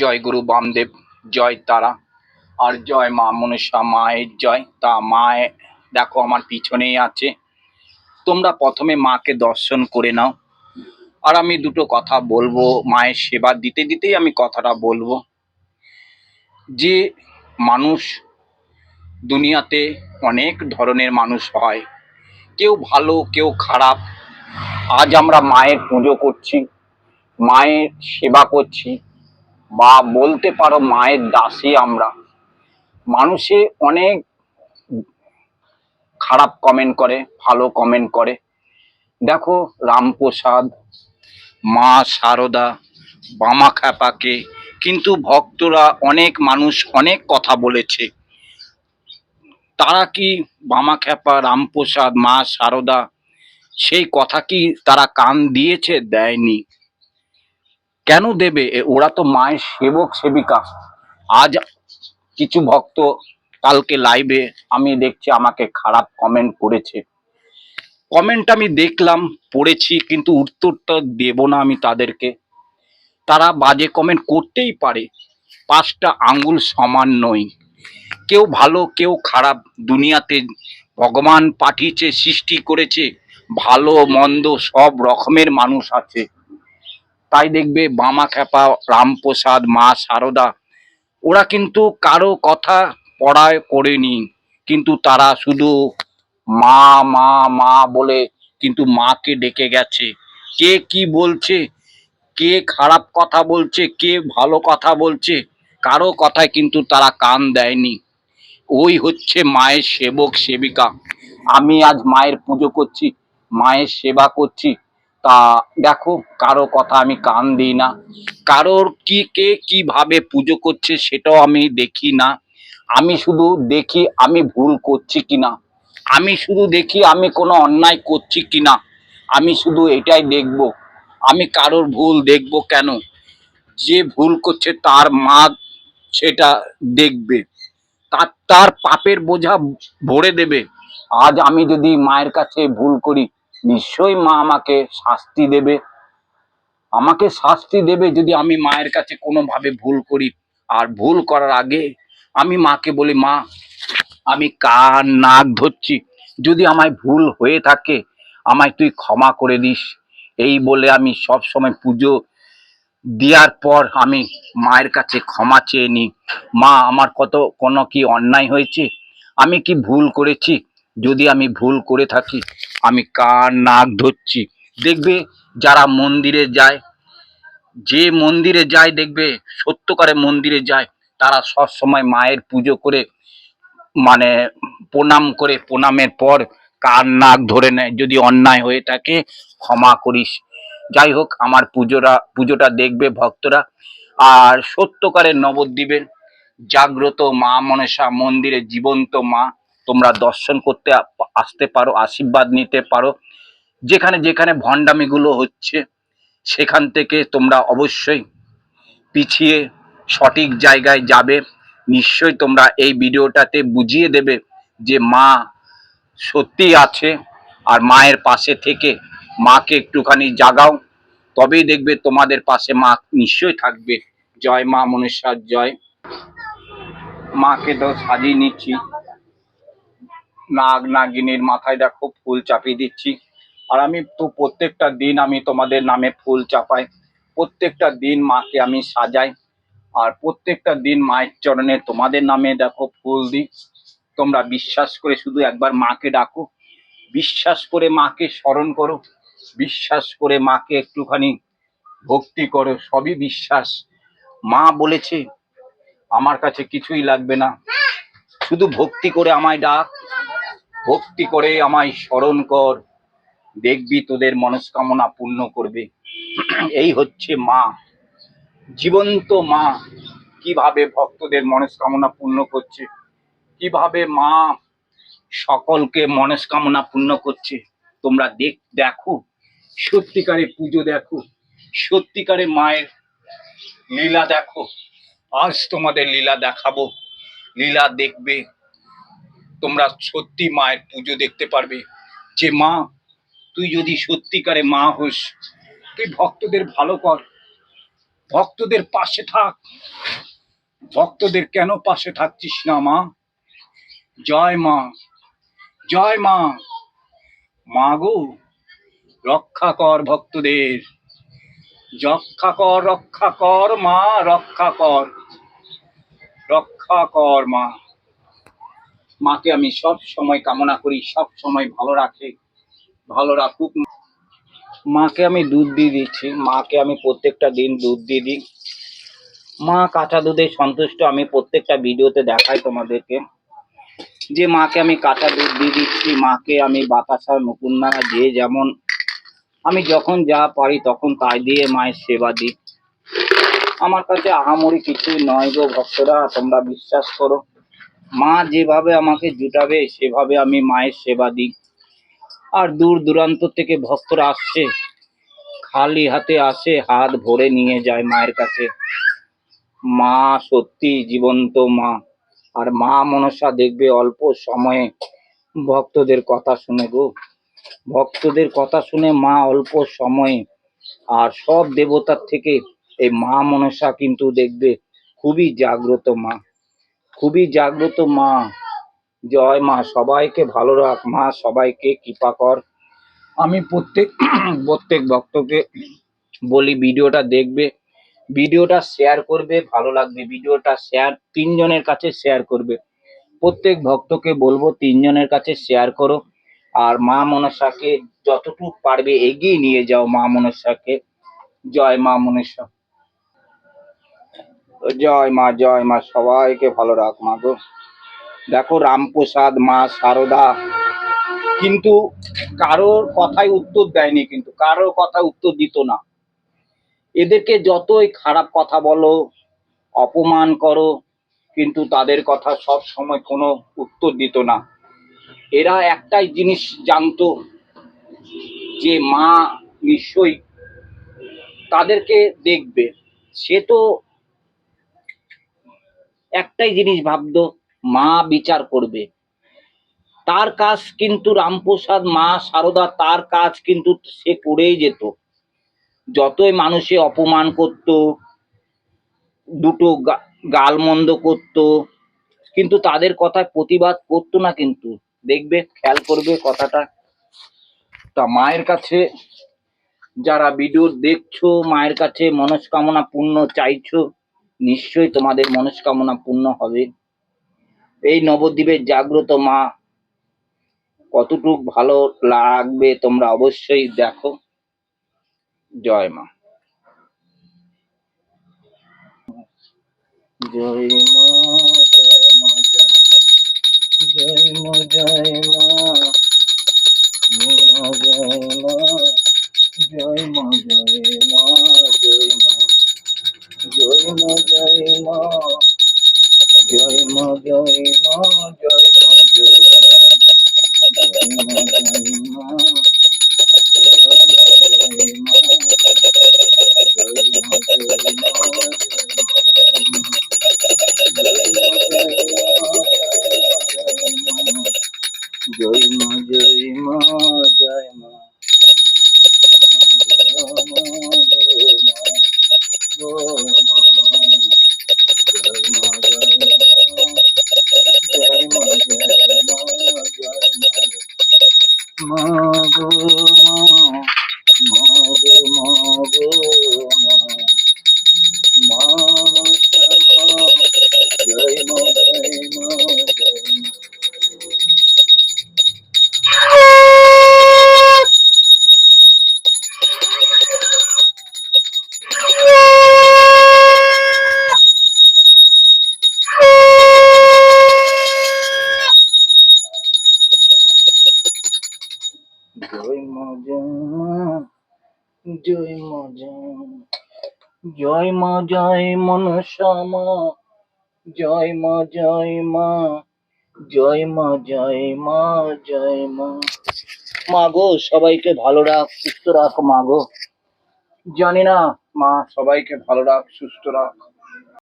জয় গুরু বামদেব, জয় তারা, আর জয় মা মনসা মায়ের জয়। তা মায়ে দেখো আমার পিছনেই আছে। তোমরা প্রথমে মাকে দর্শন করে নাও, আর আমি দুটো কথা বলবো। মায়ের সেবা দিতে দিতেই আমি কথাটা বলবো যে মানুষ দুনিয়াতে অনেক ধরনের মানুষ হয়, কেউ ভালো কেউ খারাপ। আজ আমরা মায়ের পুজো করছি, মায়ের সেবা করছি, বা বলতে পারো মায়ের দাসী আমরা। মানুষে অনেক খারাপ কমেন্ট করে, ভালো কমেন্ট করে। দেখো রামপ্রসাদ, মা সারদা, বামা খ্যাপাকে কিন্তু ভক্তরা অনেক মানুষ অনেক কথা বলেছে। তারা কি বামা খ্যাপা, রামপ্রসাদ, মা সারদা সেই কথা কি তারা কান দিয়েছে? দেয়নি। কেন দেবে? ওরা তো মায়ের সেবক সেবিকা। আজ কিছু ভক্ত কালকে লাইভে আমি দেখছি আমাকে খারাপ কমেন্ট করেছে। কমেন্ট আমি দেখলাম, পড়েছি, কিন্তু উত্তরটা দেব না আমি তাদেরকে। তারা বাজে কমেন্ট করতেই পারে, পাঁচটা আঙ্গুল সমান নয়। কেউ ভালো কেউ খারাপ, দুনিয়াতে ভগবান পাঠিয়েছে, সৃষ্টি করেছে, ভালো মন্দ সব রকমের মানুষ আছে। তাই দেখবে বামা খ্যাপা, রামপ্রসাদ, মা সারদা ওরা কিন্তু কারো কথা পড়ায় করেনি, কিন্তু তারা শুধু মা মা মা বলে কিন্তু মাকে ডেকে গেছে। কে কি বলছে, কে খারাপ কথা বলছে, কে ভালো কথা বলছে, কারো কথায় কিন্তু তারা কান দেয়নি। ওই হচ্ছে মায়ের সেবক সেবিকা। আমি আজ মায়ের পুজো করছি, মায়ের সেবা করছি। তা দেখো কারো কথা আমি কান দিই না, কারোর কি কে কিভাবে পুজো করছে সেটাও আমি দেখি না। আমি শুধু দেখি আমি ভুল করছি কিনা, আমি শুধু দেখি আমি কোনো অন্যায় করছি কিনা। আমি শুধু এটাই দেখব। আমি কারোর ভুল দেখব কেন? যে ভুল করছে তার মা সেটা দেখবে, তার তার পাপের বোঝা ভরে দেবে। আজ আমি যদি মায়ের কাছে ভুল করি, নিশ্চয়ই মা আমাকে শাস্তি দেবে। আমাকে শাস্তি দেবে যদি আমি মায়ের কাছে কোনোভাবে ভুল করি। আর ভুল করার আগে আমি মাকে বলি, মা আমি কান নাক ধরছি, যদি আমায় ভুল হয়ে থাকে আমায় তুই ক্ষমা করে দিস। এই বলে আমি সব সময় পুজো দেওয়ার পর আমি মায়ের কাছে ক্ষমা চেয়ে নিই। মা আমার কোনো কি অন্যায় হয়েছে, আমি কি ভুল করেছি? যদি আমি ভুল করে থাকি আমি কান নাক ধরছি। দেখবে যারা মন্দিরে যায়, যে মন্দিরে যায় দেখবে সত্যকারে মন্দিরে যায়, তারা সব সময় মায়ের পুজো করে, মানে প্রণাম করে, প্রণামের পর কান নাক ধরে নেয়, যদি অন্যায় হয়ে থাকে ক্ষমা করিস। যাই হোক, আমার পুজোটা দেখবে ভক্তরা। আর সত্যকারের নবদ্বীপের জাগ্রত মা মনসা মন্দিরে জীবন্ত মা, তোমরা দর্শন করতে আসতে পারো, আশীর্বাদ নিতে পারো। যেখানে যেখানে ভণ্ডামিগুলো হচ্ছে সেখান থেকে তোমরা অবশ্যই পিছিয়ে সঠিক জায়গায় যাবে। নিশ্চয়ই তোমরা এই ভিডিওটাতে বুঝিয়ে দেবে যে মা সত্যি আছে। আর মায়ের পাশে থেকে মাকে একটুখানি জাগাও, তবেই দেখবে তোমাদের পাশে মা নিশ্চয়ই থাকবে। জয় মা মনসার জয়। মাকে তো সাজিয়ে নিচ্ছি, নাগ নাগিনীর মাথায় দেখো ফুল চাপিয়ে দিচ্ছি। আর আমি তো প্রত্যেকটা দিন আমি তোমাদের নামে ফুল চাপাই, প্রত্যেকটা দিন মাকে আমি সাজাই, আর প্রত্যেকটা দিন মায়ের চরণে তোমাদের নামে দেখো ফুল দিই। তোমরা বিশ্বাস করে শুধু একবার মাকে ডাকো, বিশ্বাস করে মাকে স্মরণ করো, বিশ্বাস করে মাকে একটুখানি ভক্তি করো, সবই বিশ্বাস। মা বলেছে আমার কাছে কিছুই লাগবে না, শুধু ভক্তি করে আমায় ডাক, ভক্তি করে আমায় স্মরণ কর, দেখবি তোদের মনস্কামনা পূর্ণ করবে। এই হচ্ছে মা, জীবন্ত মা। কিভাবে ভক্তদের মনস্কামনা পূর্ণ করছে, কিভাবে মা সকলকে মনস্কামনা পূর্ণ করছে, তোমরা দেখো, সত্যিকারে পুজো দেখো, সত্যিকারে মায়ের লীলা দেখো। আজ তোমাদের লীলা দেখাবো, লীলা দেখবে, তোমরা সত্যি মায়ের পুজো দেখতে পারবে। যে মা, তুই যদি সত্যিকারে মা হোস, তুই ভক্তদের ভালো কর, ভক্তদের পাশে থাক। ভক্তদের কেন পাশে থাকছিস না মা? জয় মা, জয় মা। মা গো, রক্ষা কর ভক্তদের, রক্ষা কর মা, রক্ষা কর, রক্ষা কর মা। মাকে আমি সব সময় কামনা করি, সব সময় ভালো রাখে, ভালো রাখুক। মাকে আমি দুধ দিয়ে দিচ্ছি, মাকে আমি প্রত্যেকটা দিন দুধ দিয়ে দিই। মা কাঁচা দুধে সন্তুষ্ট। আমি প্রত্যেকটা ভিডিওতে দেখাই তোমাদেরকে যে মাকে আমি কাঁচা দুধ দিয়ে দিচ্ছি, মাকে আমি বাতাসা মুকুন্দানা দিয়ে যেমন আমি যখন যা পারি তখন তাই দিয়ে মায়ের সেবা দিই। আমার কাছে আহামরি কিছুই নয় গো ভক্তরা, তোমরা বিশ্বাস করো। মা যেভাবে আমাকে জুটাবে সেভাবে আমি মায়ের সেবা দিই। আর দূর দূরান্ত থেকে ভক্তরা আসছে, খালি হাতে আসে, হাত ভরে নিয়ে যায় মায়ের কাছে। মা সত্যি জীবন্ত মা। আর মা মনসা দেখবে অল্প সময়ে ভক্তদের কথা শুনে গো, ভক্তদের কথা শুনে মা অল্প সময়ে। আর সব দেবতার থেকে এই মা মনসা কিন্তু দেখবে খুবই জাগ্রত মা, খুবই জাগ্রত মা। জয় মা, সবাইকে ভালো রাখ মা, সবাইকে কৃপা কর। আমি প্রত্যেক ভক্তকে বলি ভিডিওটা দেখবে, ভিডিওটা শেয়ার করবে, ভালো লাগবে ভিডিওটা শেয়ার, 3 জনের কাছে শেয়ার করবে। প্রত্যেক ভক্তকে বলবো 3 জনের কাছে শেয়ার করো। আর মা মনসাকে যতটুকু পারবে এগিয়ে নিয়ে যাও মা মনসাকে। জয় মা মনসা, জয় মা, জয় মা। সবাইকে ভালো রাখ মা গো। দেখো রামপ্রসাদ, মা সারদা কিন্তু কারোর কথাই উত্তর দেয়নি, কিন্তু কারোর কথা উত্তর দিত না। এদেরকে যতই খারাপ কথা বলো, অপমান করো, কিন্তু তাদের কথা সব সময় কোনো উত্তর দিত না। এরা একটাই জিনিস জানতো যে মা নিশ্চয়ই তাদেরকে দেখবে। সে তো একটাই জিনিস ভাবতো, মা বিচার করবে। তার কাজ কিন্তু রামপ্রসাদ, মা সারদা তার কাজ কিন্তু সে করেই যেত। যতই মানুষে অপমান করত, দুটো গালমন্দ করত, কিন্তু তাদের কথায় প্রতিবাদ করতো না। কিন্তু দেখবে, খেয়াল করবে কথাটা। তা মায়ের কাছে যারা ভিডিও দেখছো, মায়ের কাছে মনস্কামনা পূর্ণ চাইছো, নিশ্চয়ই তোমাদের মনস্কামনা পূর্ণ হবে। এই নবদ্বীপের জাগ্রত মা কতটুক ভালো লাগবে তোমরা অবশ্যই দেখো। জয় মা, জয় মা, জয় মা, জয় মা, জয় মা, জয় মা, জয় মা, জয় মা, জয় মা, জয় মা, জয় মা, জয় মা, জয় মা, জয় মা, জয় মা, জয় মা, জয় মা, জয় মা, জয় মা, মা গো মা, মা গো মা গো মা, মা জয় মা, জয় মা, জয় মা। জয় মা, জয় মা, জয় মা, জয় মনসা মা, জয় মা, জয় মা, জয় মা, জয় মা, জয় মা। মা গো, সবাইকে ভালো রাখ, সুস্থ রাখ মা গো। জানি না মা, সবাইকে ভালো রাখ, সুস্থ রাখ।